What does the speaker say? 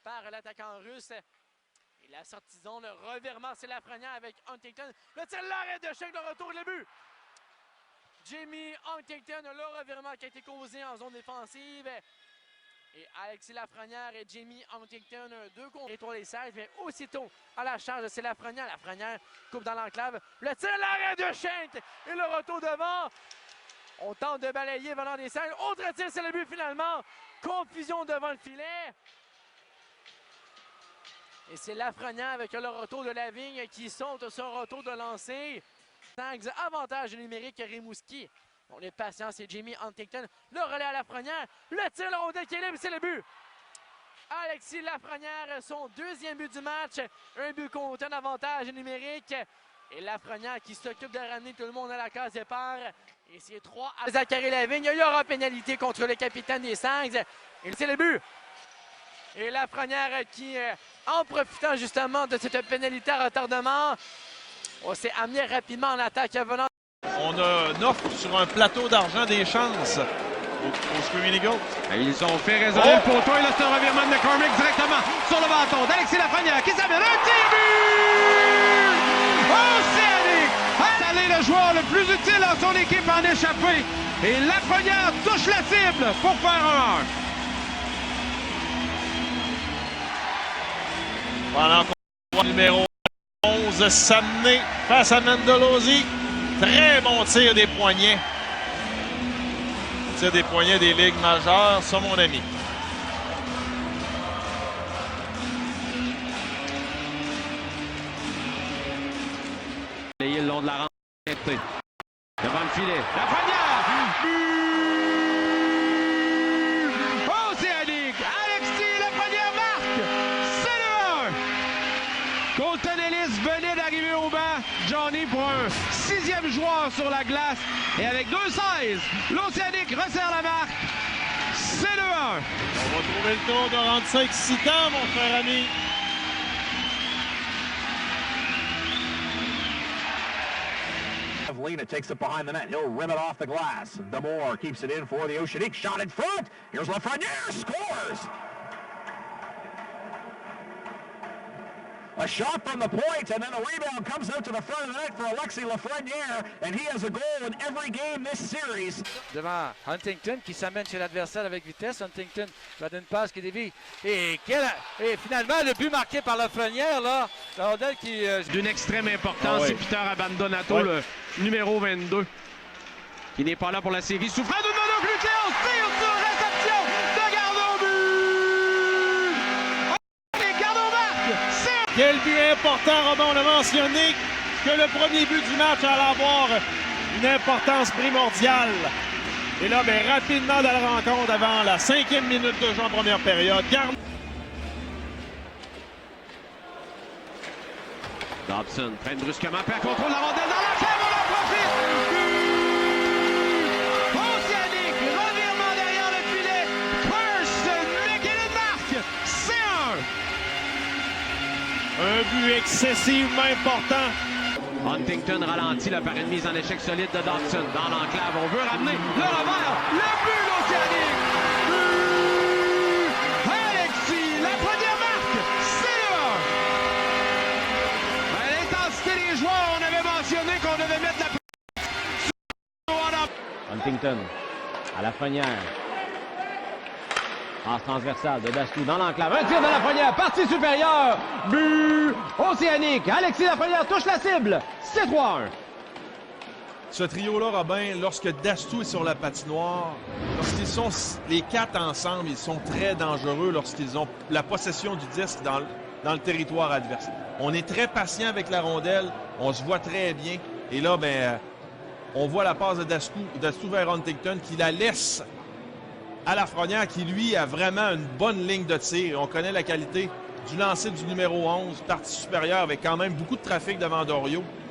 par l'attaquant russe. Et la sortie de zone, le revirement, c'est Lafrenière avec Huntington. Le tir, l'arrêt de chèque, le retour, le but. Jamie Huntington, le revirement qui a été causé en zone défensive. Et Alexis Lafrenière et Jamie Huntington, 2 contre les 3 des 16, mais aussitôt à la charge, c'est Lafrenière. Lafrenière coupe dans l'enclave. Le tir, l'arrêt de Schenk et le retour devant. On tente de balayer venant des 16. Autre tir, c'est le but finalement. Confusion devant le filet. Et c'est Lafrenière avec le retour de Lavigne qui saute sur un retour de lancer. Avantage numérique Rimouski. On est patient, c'est Jamie Huntington. Le relais à Lafrenière. Le tir, la rondelle qui est libre, c'est le but. Alexis Lafrenière, son 2e but du match. Un but contre un avantage numérique. Et Lafrenière qui s'occupe de ramener tout le monde à la case départ. Et c'est 3 à Zachary Lavigne. Il y aura pénalité contre le capitaine des Saints. Et c'est le but. Et Lafrenière qui, en profitant justement de cette pénalité à retardement, on s'est amené rapidement en attaque venant. On a une offre sur un plateau d'argent des chances au Screaming Eagles. Ils ont fait résonner le poteau et là c'est un revirement de McCormick directement sur le bâton d'Alexis Lafrenière qui s'amène un tir but! Océanique! Salé, le joueur le plus utile dans son équipe en échappé. Et Lafrenière touche la cible pour faire un 1. Pendant qu'on voit le numéro 11 s'amener face à Mandolozzi. Très bon tir des poignets. Tir des poignets des ligues majeures, ça mon ami. Le long de la rampe. Devant le filet. Lafrenière! Océanique! Alexis Lafrenière marque! C'est le 1! Colton Ellis venait d'arriver au banc. Johnny pour un 6e joueur sur la glace. Et avec 2-16, l'Océanique resserre la marque. C'est le 1. On va trouver le tour de rendre ça excitant, mon frère ami. Lena takes it behind the net. He'll rim it off the glass. DeMore keeps it in for the Oceanique. Shot in front. Here's Lafrenière. Scores! A shot from the point, and then a rebound comes out to the front of the net for Alexis Lafrenière, and he has a goal in every game this series. Devant Huntington qui s'amène chez l'adversaire avec vitesse. Huntington va d'une passe qui dévie. Et finalement, le but marqué par Lafrenière, là. La rondelle qui... D'une extrême importance, c'est Peter Abandonato, le numéro 22, qui n'est pas là pour la série. Souffrant d'une monoclutéose, tire sur réception de Gardot, but! Et Gardot marque! Quel but important, Robin, on a mentionné que le premier but du match allait avoir une importance primordiale. Et là, rapidement dans la rencontre avant la 5e minute de jeu en première période. Dobson freine brusquement, perd contrôle la rondelle dans la cave, on en profite! Océanique, revirement derrière le filet. Person, McKinnon marque! C'est 1! Un but excessivement important. Huntington ralentit là, par une mise en échec solide de Dobson dans l'enclave. On veut ramener le revers, le but l'Océanique! Alexis, la première marque, c'est le 1! À l'intensité des joueurs, on avait mentionné qu'on devait mettre la Huntington à Lafrenière. Passe transversale de Dastou dans l'enclave. Un tir de Lafrenière, partie supérieure. But Océanique. Alexis Lafrenière touche la cible. C'est 3-1. Ce trio-là, Robin, lorsque Dastou est sur la patinoire, lorsqu'ils sont les 4 ensemble, ils sont très dangereux lorsqu'ils ont la possession du disque dans le territoire adverse. On est très patient avec la rondelle, on se voit très bien. Et là, on voit la passe de Dastou vers Huntington qui la laisse à Lafrenière qui, lui, a vraiment une bonne ligne de tir. On connaît la qualité du lancer du numéro 11, partie supérieure avec quand même beaucoup de trafic devant Dorio.